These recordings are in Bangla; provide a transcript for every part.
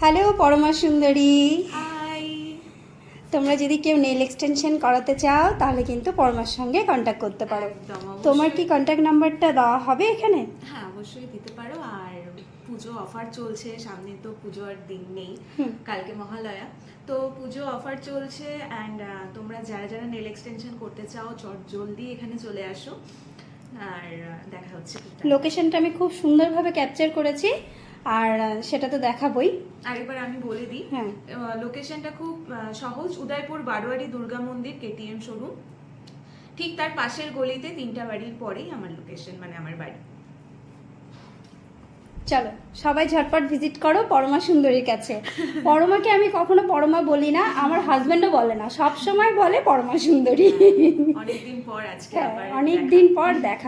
হ্যালো পরমা সুন্দরী, হাই। তোমরা যদি কেউ নেল এক্সটেনশন করাতে চাও তাহলে কিন্তু পরমার সঙ্গে কন্ট্যাক্ট করতে পারো। একদম অবশ্যই। তোমার কি কন্ট্যাক্ট নাম্বারটা দেওয়া হবে এখানে? হ্যাঁ, অবশ্যই দিতে পারো। আর পুজো অফার চলছে, সামনে তো পুজো আর দিন নেই, কালকে মহালয়া, তো পুজো অফার চলছে। অ্যান্ড তোমরা যারা যারা নেল এক্সটেনশন করতে চাও চট জলদি এখানে চলে আসো। আর দেখা হচ্ছে। লোকেশনটা আমি খুব সুন্দরভাবে ক্যাপচার করেছি, আর সেটা তো দেখাবই। আরেকবার আমি বলে দিই, হ্যাঁ, লোকেশনটা খুব সহজ। উদয়পুর বারোয়ারি দুর্গা মন্দির কেটিএম শোরুম, ঠিক তার পাশের গলিতে 3টা বাড়ির পরেই আমার লোকেশন, মানে আমার বাড়ি। চলো সবাই ঝটপট ভিজিট করো পরমা সুন্দরীর কাছে। পরমাকে আমি কখনো পরমা বলি না, আমার হাজবেন্ডও বলে না, সব সময় বলে পরমা সুন্দরী। অনেকদিন পর আজকে হ্যাঁ, আবার অনেকদিন পর দেখা।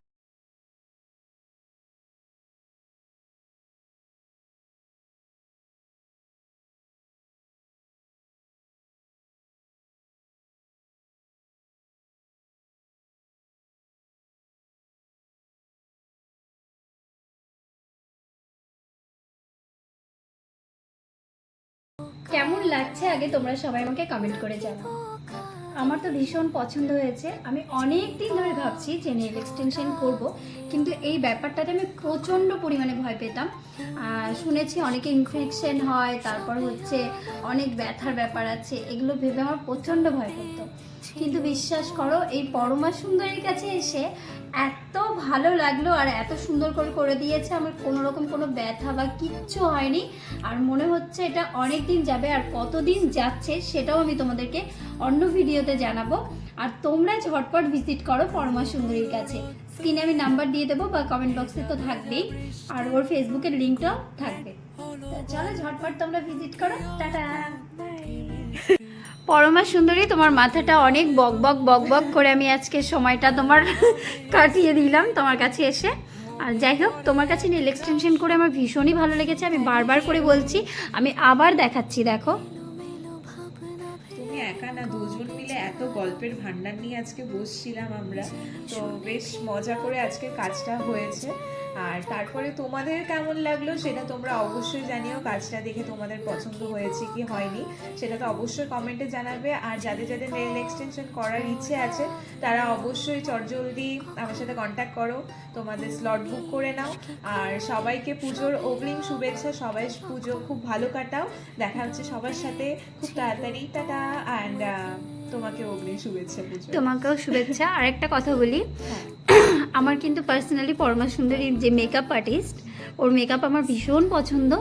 কেমন লাগছে আগে তোমরা সবাই আমাকে কমেন্ট করে জানাও। আমার তো ভীষণ পছন্দ হয়েছে। আমি অনেক দিন ধরে ভাবছি যে নেল এক্সটেনশন করব, কিন্তু এই ব্যাপারটাতে আমি প্রচণ্ড পরিমাণে ভয় পেতাম। শুনেছি অনেকে ইনফেকশন হয়, তারপর হচ্ছে অনেক ব্যথার ব্যাপার আছে, এগুলো ভেবে আমার প্রচণ্ড ভয় করতো। কিন্তু বিশ্বাস করো, এই পরমা সুন্দরীর কাছে এসে এত ভালো লাগলো, আর এত সুন্দর করে করে দিয়েছে, আমার কোনো রকম কোনো ব্যথা বা কিচ্ছু হয়নি। আর মনে হচ্ছে এটা অনেক দিন যাবে, আর কতদিন যাচ্ছে সেটাও আমি তোমাদেরকে অন্য ভিডিওতে জানাবো। আর তোমরা ঝটপট ভিজিট করো পরমা সুন্দরীর কাছে। স্ক্রিনে আমি নাম্বার দিয়ে দেবো, বা কমেন্ট বক্সে তো থাকবেই, আর ওর ফেসবুকের লিঙ্কটাও থাকবে। চলো ঝটপট তোমরা ভিজিট করো। টাটা। পরমা সুন্দরী, তোমার মাথাটা অনেক বক বক বক বক করে আমি আজকে সময়টা তোমার কাটিয়ে দিলাম তোমার কাছে এসে। আর যাই হোক, তোমার কাছে নেল এক্সটেনশন করে আমার ভীষণই ভালো লেগেছে। আমি বারবার করে বলছি, আমি আবার দেখাচ্ছি, দেখো। তুমি একা না, দুজন মিলে এত গল্পের ভান্ডার নিয়ে আজকে বসছিলাম আমরা, তো বেশ মজা করে আজকে কাজটা হয়েছে। আর তারপরে তোমাদের কেমন লাগলো সেটা তোমরা অবশ্যই জানিও। কাজটা দেখে তোমাদের পছন্দ হয়েছে কি হয়নি সেটা তো অবশ্যই কমেন্টে জানাবে। আর যাদের যাদের নেল এক্সটেনশন করার ইচ্ছে আছে তারা অবশ্যই চটজলদি আমার সাথে কন্ট্যাক্ট করো, তোমাদের স্লট বুক করে নাও। আর সবাইকে পুজোর অগ্রিম শুভেচ্ছা। সবাই পুজো খুব ভালো কাটাও। দেখা হচ্ছে সবার সাথে খুব তাড়াতাড়ি। টাটা। অ্যান্ড তোমাকে অগ্রিম শুভেচ্ছা পুজো। তোমাকেও শুভেচ্ছা। আর একটা কথা বলি, আমার কিন্তু পার্সোনালি পরমা সুন্দরীর যে মেকআপ আর্টিস্ট, ওর মেকআপ আমার ভীষণ পছন্দ।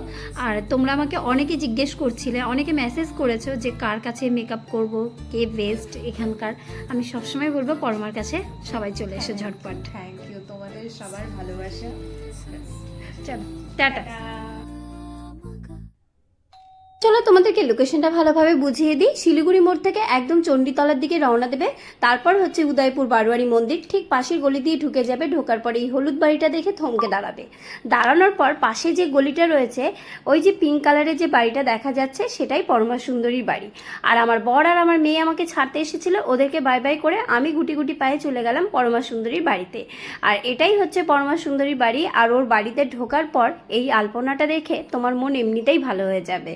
আর তোমরা আমাকে অনেকে জিজ্ঞেস করছিলে, অনেকে মেসেজ করেছো যে কার কাছে মেকআপ করব, কে বেস্ট এখানকার। আমি সবসময় বলবো পরমার কাছে সবাই চলে এসো ঝটপট। থ্যাংক ইউ, তোমাদের সবার ভালোবাসা। চলো টাটা। চলো তোমাদেরকে লোকেশনটা ভালোভাবে বুঝিয়ে দিই। শিলিগুড়ি মোড় থেকে একদম চণ্ডীতলার দিকে রওনা দেবে, তারপর হচ্ছে উদয়পুর বারোয়ারি মন্দির, ঠিক পাশের গলি দিয়ে ঢুকে যাবে। ঢোকার পরে এই হলুদ বাড়িটা দেখে থমকে দাঁড়াবে। দাঁড়ানোর পর পাশে যে গলিটা রয়েছে, ওই যে পিঙ্ক কালারের যে বাড়িটা দেখা যাচ্ছে, সেটাই পরমা সুন্দরীর বাড়ি। আর আমার বর আর আমার মেয়ে আমাকে ছাড়তে এসেছিল, ওদেরকে বাই বাই করে আমি গুটি গুটি পায়ে চলে গেলাম পরমা সুন্দরীর বাড়িতে। আর এটাই হচ্ছে পরমা সুন্দরীর বাড়ি। আর ওর বাড়িতে ঢোকার পর এই আলপনাটা দেখে তোমার মন এমনিতেই ভালো হয়ে যাবে।